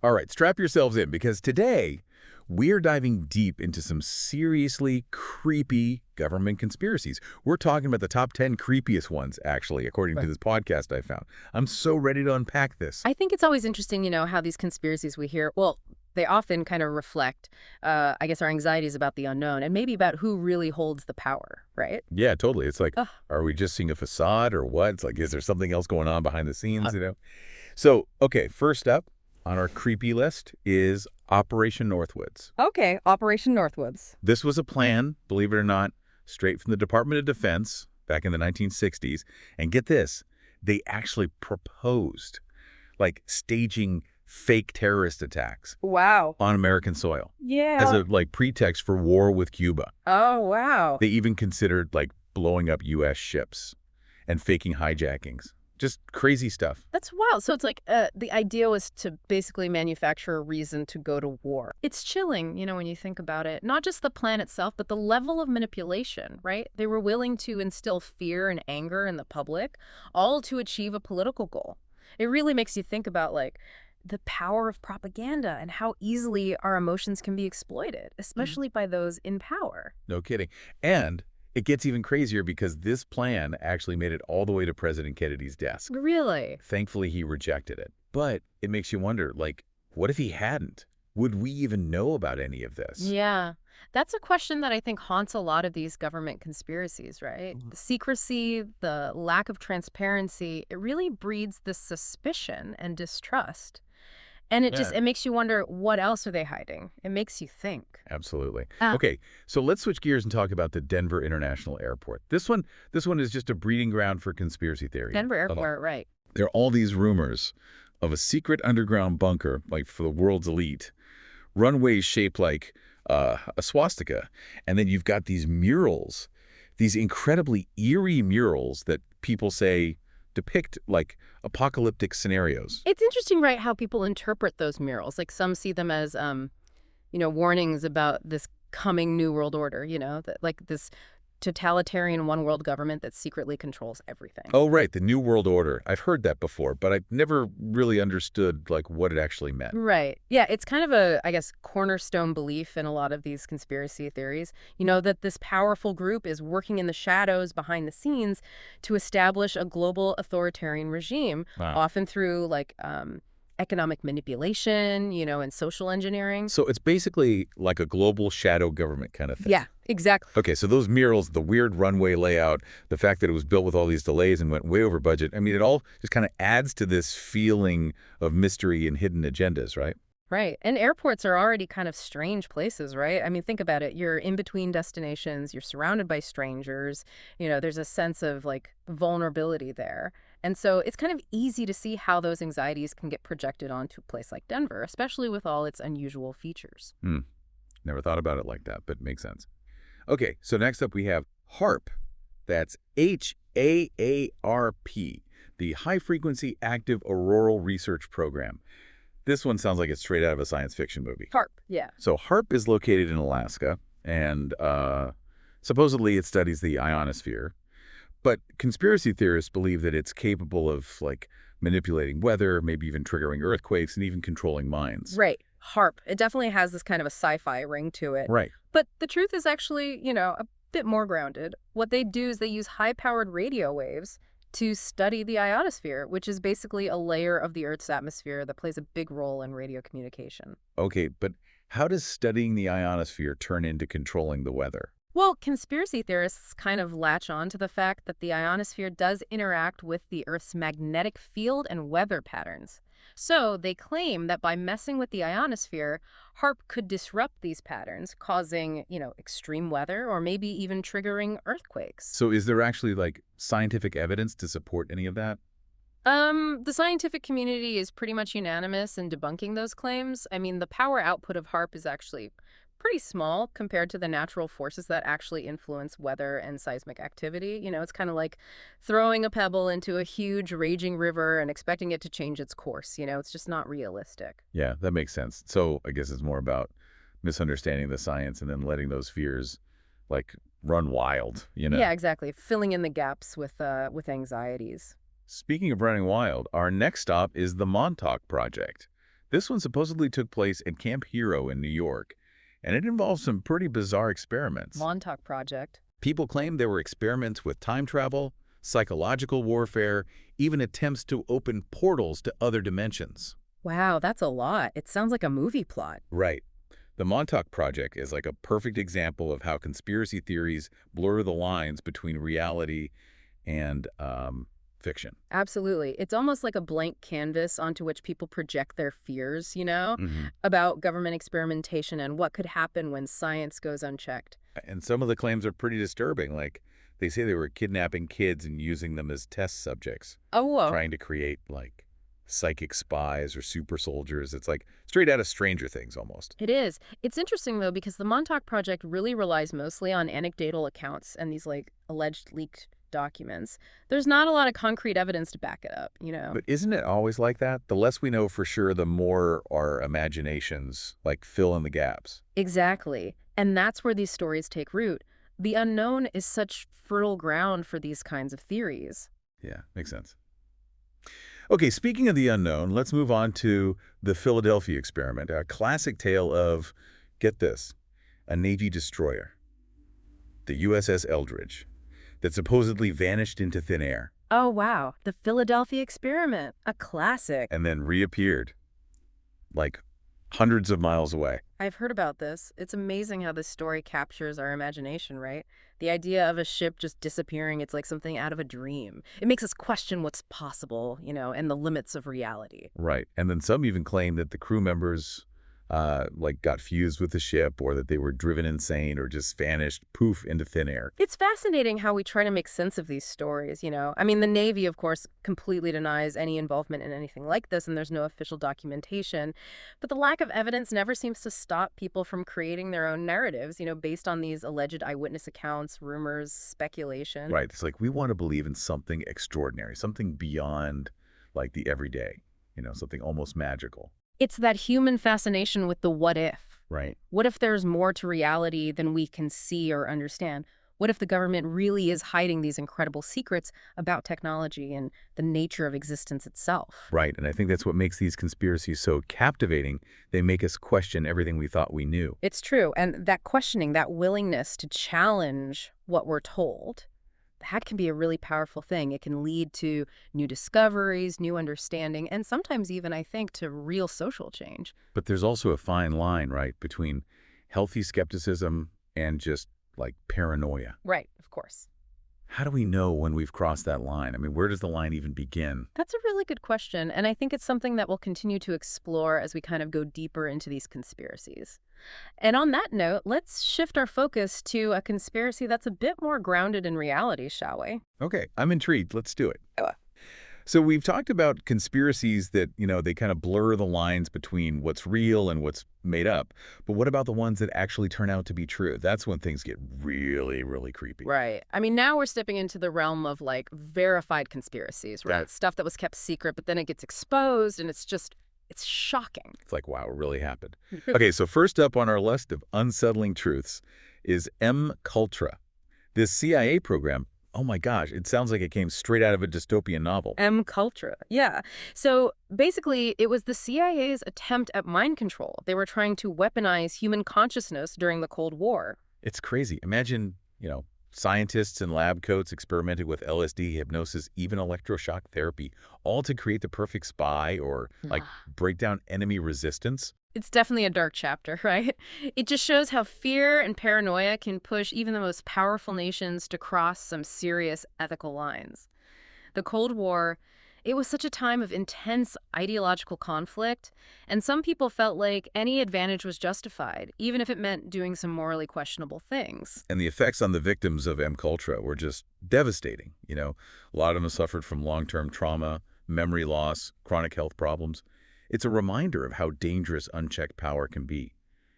All right, strap yourselves in because today we're diving deep into some seriously creepy government conspiracies. We're talking about the top 10 creepiest ones, actually, according to Right. this podcast I found. I'm so ready to unpack this. I think it's always interesting, how these conspiracies we hear, well, they often kind of reflect, I guess, our anxieties about the unknown and maybe about who really holds the power, right? Yeah, totally. It's like, Ugh. are we just seeing a facade or what? It's like, is there something else going on behind the scenes, Uh, you know? So, okay, first up on our creepy list is Operation Northwoods. Okay, Operation Northwoods. This was a plan, believe it or not, straight from the Department of Defense back in the 1960s. And get this, they actually proposed, like, staging fake terrorist attacks Wow. on American soil Yeah. as a, like, pretext for war with Cuba. Oh, wow. They even considered, like, blowing up U.S. ships and faking hijackings. Just crazy stuff. That's wild. So it's like the idea was to basically manufacture a reason to go to war. It's chilling, when you think about it. Not just the plan itself, but the level of manipulation, right? They were willing to instill fear and anger in the public, all to achieve a political goal. It really makes you think about, like, the power of propaganda and how easily our emotions can be exploited, especially by those in power. No kidding. And it gets even crazier because this plan actually made it all the way to President Kennedy's desk. Really? Thankfully, he rejected it. But it makes you wonder, like, what if he hadn't? Would we even know about any of this? Yeah. That's a question that I think haunts a lot of these government conspiracies, right? The secrecy, the lack of transparency, it really breeds this suspicion and distrust. And it Yeah. it makes you wonder, what else are they hiding? It makes you think. Absolutely. Ah. Okay, so let's switch gears and talk about the Denver International Airport. This one is just a breeding ground for conspiracy theory. Denver Airport, right. There are all these rumors of a secret underground bunker, like for the world's elite, runways shaped like a swastika, and then you've got these murals, these incredibly eerie murals that people say depict like apocalyptic scenarios. It's interesting, right, how people interpret those murals. Like some see them as, warnings about this coming new world order, that like this totalitarian one world government that secretly controls everything. Oh, right, the New World Order. I've heard that before, but I've never really understood like what it actually meant. Right. Yeah, it's kind of a, I guess, cornerstone belief in a lot of these conspiracy theories, that this powerful group is working in the shadows behind the scenes to establish a global authoritarian regime, Wow. often through like economic manipulation, and social engineering. So it's basically like a global shadow government kind of thing. Yeah, exactly. Okay, so those murals, the weird runway layout, the fact that it was built with all these delays and went way over budget, I mean, it all just kind of adds to this feeling of mystery and hidden agendas, right? Right. And airports are already kind of strange places, right? I mean, think about it. You're in between destinations. You're surrounded by strangers. There's a sense of like vulnerability there. And so it's kind of easy to see how those anxieties can get projected onto a place like Denver, especially with all its unusual features. Never thought about it like that, but makes sense. Okay, so next up we have HAARP. That's HAARP, the High Frequency Active Auroral Research Program. This one sounds like it's straight out of a science fiction movie. HAARP, yeah. So HAARP is located in Alaska, and supposedly it studies the ionosphere. But conspiracy theorists believe that it's capable of, like, manipulating weather, maybe even triggering earthquakes, and even controlling minds. Right. HAARP. It definitely has this kind of a sci-fi ring to it. Right. But the truth is actually, a bit more grounded. What they do is they use high-powered radio waves to study the ionosphere, which is basically a layer of the Earth's atmosphere that plays a big role in radio communication. Okay, but how does studying the ionosphere turn into controlling the weather? Well, conspiracy theorists kind of latch on to the fact that the ionosphere does interact with the Earth's magnetic field and weather patterns. So they claim that by messing with the ionosphere, HAARP could disrupt these patterns, causing, extreme weather or maybe even triggering earthquakes. So is there actually, like, scientific evidence to support any of that? The scientific community is pretty much unanimous in debunking those claims. I mean, the power output of HAARP is actually pretty small compared to the natural forces that actually influence weather and seismic activity. It's kind of like throwing a pebble into a huge raging river and expecting it to change its course. It's just not realistic. Yeah, that makes sense. So I guess it's more about misunderstanding the science and then letting those fears, like, run wild, Yeah, exactly. Filling in the gaps with anxieties. Speaking of running wild, our next stop is the Montauk Project. This one supposedly took place at Camp Hero in New York, and it involved some pretty bizarre experiments. Montauk Project. People claimed there were experiments with time travel, psychological warfare, even attempts to open portals to other dimensions. Wow, that's a lot. It sounds like a movie plot. Right. The Montauk Project is like a perfect example of how conspiracy theories blur the lines between reality and fiction. Absolutely. It's almost like a blank canvas onto which people project their fears, Hmm. about government experimentation and what could happen when science goes unchecked. And some of the claims are pretty disturbing. Like, they say they were kidnapping kids and using them as test subjects, Oh, whoa. trying to create, like, psychic spies or super soldiers. It's like straight out of Stranger Things almost. It is. It's interesting, though, because the Montauk Project really relies mostly on anecdotal accounts and these, alleged leaked documents. There's not a lot of concrete evidence to back it up. But isn't it always like that? The less we know for sure, the more our imaginations, like, fill in the gaps. Exactly. And that's where these stories take root. The unknown is such fertile ground for these kinds of theories. Yeah, makes sense. Okay, speaking of the unknown, let's move on to the Philadelphia experiment, a classic tale of, get this, a Navy destroyer, the USS Eldridge, that supposedly vanished into thin air Oh, wow. The Philadelphia experiment. A classic. and then reappeared, like hundreds of miles away. I've heard about this. It's amazing how this story captures our imagination, right? The idea of a ship just disappearing, it's like something out of a dream. It makes us question what's possible, and the limits of reality. Right. And then some even claim that the crew members got fused with the ship, or that they were driven insane or just vanished, poof, into thin air. It's fascinating how we try to make sense of these stories. I mean, the Navy, of course, completely denies any involvement in anything like this, and there's no official documentation. But the lack of evidence never seems to stop people from creating their own narratives, based on these alleged eyewitness accounts, rumors, speculation. Right. It's like we want to believe in something extraordinary, something beyond like the everyday, something almost magical. It's that human fascination with the what if. Right. What if there's more to reality than we can see or understand? What if the government really is hiding these incredible secrets about technology and the nature of existence itself? Right. And I think that's what makes these conspiracies so captivating. They make us question everything we thought we knew. It's true. And that questioning, that willingness to challenge what we're told, that can be a really powerful thing. It can lead to new discoveries, new understanding, and sometimes even, I think, to real social change. But there's also a fine line, right, between healthy skepticism and just like paranoia. Right, of course. How do we know when we've crossed that line? I mean, where does the line even begin? That's a really good question, and I think it's something that we'll continue to explore as we kind of go deeper into these conspiracies. And on that note, let's shift our focus to a conspiracy that's a bit more grounded in reality, shall we? Okay, I'm intrigued. Let's do it. Yeah. So we've talked about conspiracies that, they kind of blur the lines between what's real and what's made up. But what about the ones that actually turn out to be true? That's when things get really, really creepy. Right. I mean, now we're stepping into the realm of verified conspiracies, right? Yeah. Stuff that was kept secret, but then it gets exposed and it's shocking. It's like, wow, it really happened. Okay, so first up on our list of unsettling truths is MKUltra. This CIA program, oh my gosh, it sounds like it came straight out of a dystopian novel. MKUltra, yeah. So basically, it was the CIA's attempt at mind control. They were trying to weaponize human consciousness during the Cold War. It's crazy. Imagine, scientists in lab coats experimented with LSD, hypnosis, even electroshock therapy, all to create the perfect spy or, break down enemy resistance. It's definitely a dark chapter, right? It just shows how fear and paranoia can push even the most powerful nations to cross some serious ethical lines. The Cold War, it was such a time of intense ideological conflict, and some people felt like any advantage was justified, even if it meant doing some morally questionable things. And the effects on the victims of MKUltra were just devastating. A lot of them suffered from long-term trauma, memory loss, chronic health problems. It's a reminder of how dangerous unchecked power can be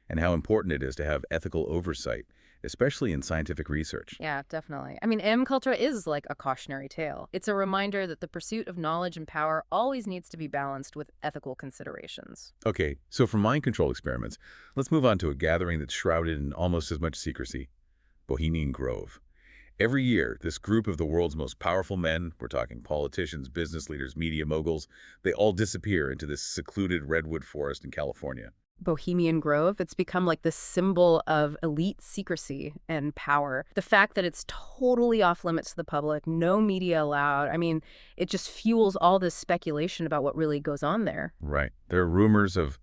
and how important it is to have ethical oversight, especially in scientific research. Yeah, definitely. I mean, MKUltra is like a cautionary tale. It's a reminder that the pursuit of knowledge and power always needs to be balanced with ethical considerations. Okay, so from mind control experiments, let's move on to a gathering that's shrouded in almost as much secrecy, Bohemian Grove. Every year, this group of the world's most powerful men, we're talking politicians, business leaders, media moguls, they all disappear into this secluded redwood forest in California. Bohemian Grove, it's become like the symbol of elite secrecy and power. The fact that it's totally off limits to the public, no media allowed, I mean, it just fuels all this speculation about what really goes on there. Right. There are rumors of,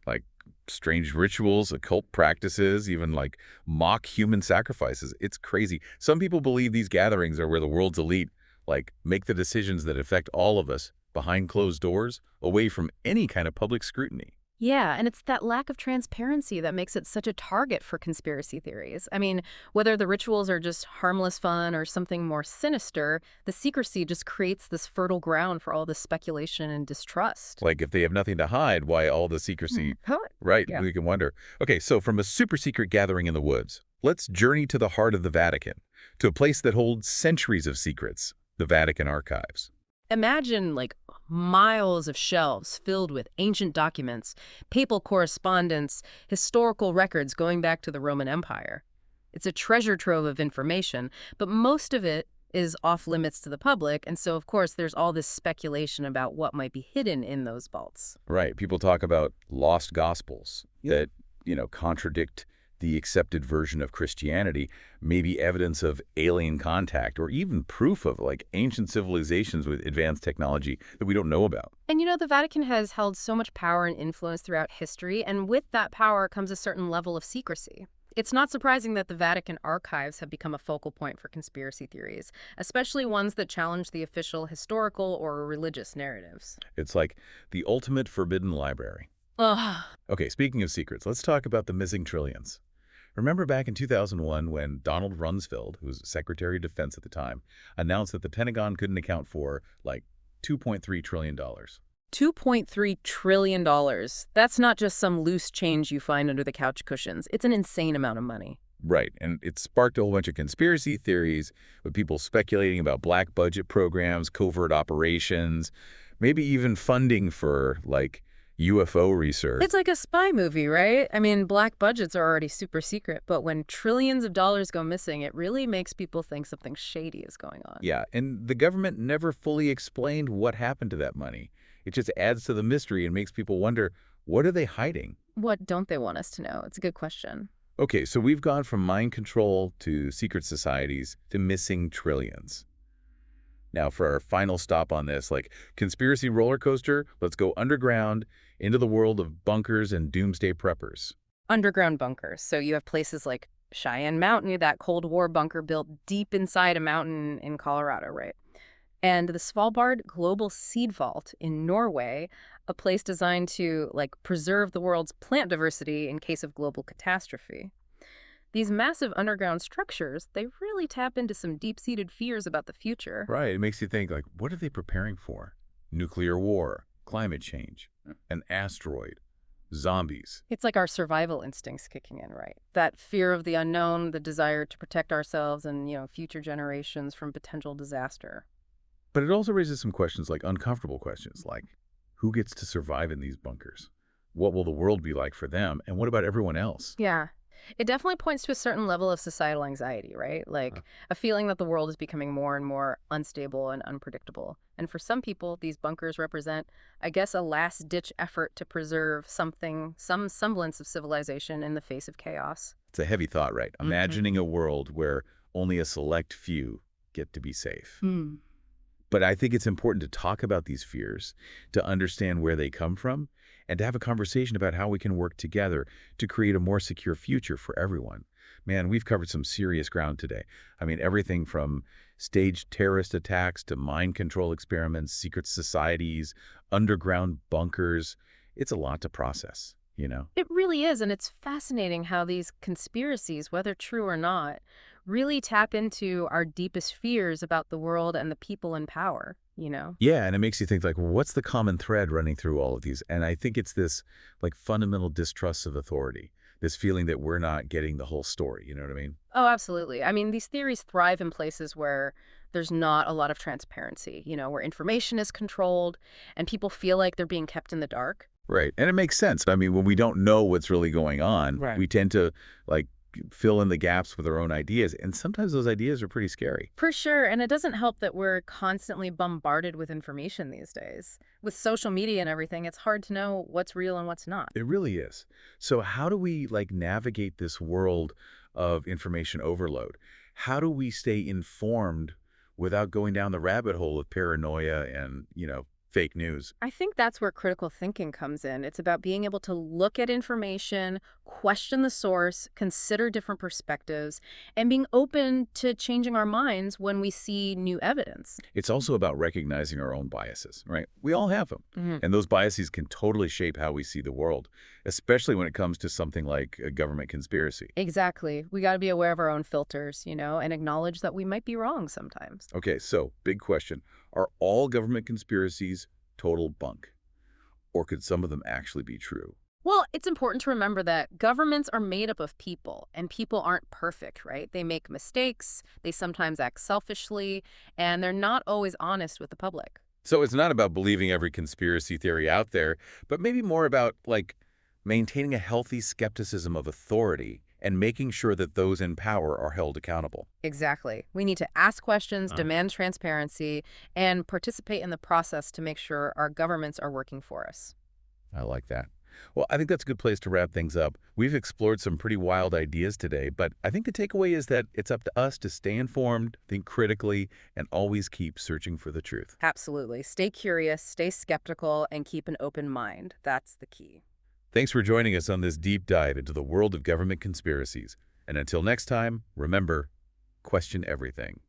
like, strange rituals, occult practices, even, like, mock human sacrifices. It's crazy. Some people believe these gatherings are where the world's elite, like, make the decisions that affect all of us behind closed doors, away from any kind of public scrutiny. Yeah, and it's that lack of transparency that makes it such a target for conspiracy theories. I mean, whether the rituals are just harmless fun or something more sinister, the secrecy just creates this fertile ground for all this speculation and distrust. Like, if they have nothing to hide, why all the secrecy? Huh? Right, Yeah. we can wonder. Okay, so from a super secret gathering in the woods, let's journey to the heart of the Vatican, to a place that holds centuries of secrets, the Vatican archives. Imagine like miles of shelves filled with ancient documents, papal correspondence, historical records going back to the Roman Empire. It's a treasure trove of information, but most of it is off limits to the public, and so of course there's all this speculation about what might be hidden in those vaults. Right, people talk about lost gospels that, contradict the accepted version of Christianity, maybe evidence of alien contact, or even proof of, like, ancient civilizations with advanced technology that we don't know about. And the Vatican has held so much power and influence throughout history, and with that power comes a certain level of secrecy. It's not surprising that the Vatican archives have become a focal point for conspiracy theories, especially ones that challenge the official historical or religious narratives. It's like the ultimate forbidden library. Ugh. Okay, speaking of secrets, let's talk about the missing trillions. Remember back in 2001 when Donald Rumsfeld, who was Secretary of Defense at the time, announced that the Pentagon couldn't account for, like, $2.3 trillion. $2.3 trillion. That's not just some loose change you find under the couch cushions. It's an insane amount of money. Right, and it sparked a whole bunch of conspiracy theories with people speculating about black budget programs, covert operations, maybe even funding for, like, UFO research. It's like a spy movie, right? I mean, black budgets are already super secret, but when trillions of dollars go missing, it really makes people think something shady is going on. Yeah, and the government never fully explained what happened to that money. It just adds to the mystery and makes people wonder, what are they hiding? What don't they want us to know? It's a good question. Okay, so we've gone from mind control to secret societies to missing trillions. Now, for our final stop on this, like, conspiracy roller coaster, let's go underground into the world of bunkers and doomsday preppers. Underground bunkers. So you have places like Cheyenne Mountain, that Cold War bunker built deep inside a mountain in Colorado, right? And the Svalbard Global Seed Vault in Norway, a place designed to, like, preserve the world's plant diversity in case of global catastrophe. These massive underground structures, they really tap into some deep-seated fears about the future. Right, it makes you think, like, what are they preparing for? Nuclear war, climate change, an asteroid, zombies. It's like our survival instincts kicking in, right? That fear of the unknown, the desire to protect ourselves and, future generations from potential disaster. But it also raises some questions, like uncomfortable questions, like who gets to survive in these bunkers? What will the world be like for them? And what about everyone else? Yeah. It definitely points to a certain level of societal anxiety, right? Like a feeling that the world is becoming more and more unstable and unpredictable. And for some people, these bunkers represent, I guess, a last-ditch effort to preserve some semblance of civilization in the face of chaos. It's a heavy thought, right? Imagining a world where only a select few get to be safe. But I think it's important to talk about these fears, to understand where they come from, and to have a conversation about how we can work together to create a more secure future for everyone. Man, we've covered some serious ground today. I mean, everything from staged terrorist attacks to mind control experiments, secret societies, underground bunkers. It's a lot to process, It really is, and it's fascinating how these conspiracies, whether true or not, really tap into our deepest fears about the world and the people in power, Yeah, and it makes you think, like, well, what's the common thread running through all of these? And I think it's this, like, fundamental distrust of authority, this feeling that we're not getting the whole story, you know what I mean? Oh, absolutely. I mean, these theories thrive in places where there's not a lot of transparency, where information is controlled and people feel like they're being kept in the dark. Right, and it makes sense. I mean, when we don't know what's really going on, Right. we tend to, like, fill in the gaps with our own ideas. And sometimes those ideas are pretty scary. For sure, and it doesn't help that we're constantly bombarded with information these days. With social media and everything, it's hard to know what's real and what's not. It really is. So how do we navigate this world of information overload? How do we stay informed without going down the rabbit hole of paranoia and, fake news? I think that's where critical thinking comes in. It's about being able to look at information, question the source, consider different perspectives, and being open to changing our minds when we see new evidence. It's also about recognizing our own biases, right? We all have them. And those biases can totally shape how we see the world, especially when it comes to something like a government conspiracy. Exactly. We got to be aware of our own filters, and acknowledge that we might be wrong sometimes. Okay, so big question. Are all government conspiracies total bunk? Or could some of them actually be true? Well, it's important to remember that governments are made up of people, and people aren't perfect, right? They make mistakes, they sometimes act selfishly, and they're not always honest with the public. So it's not about believing every conspiracy theory out there, but maybe more about, maintaining a healthy skepticism of authority and making sure that those in power are held accountable. Exactly. We need to ask questions, demand transparency, and participate in the process to make sure our governments are working for us. I like that. Well, I think that's a good place to wrap things up. We've explored some pretty wild ideas today, but I think the takeaway is that it's up to us to stay informed, think critically, and always keep searching for the truth. Absolutely. Stay curious, stay skeptical, and keep an open mind. That's the key. Thanks for joining us on this deep dive into the world of government conspiracies. And until next time, remember, question everything.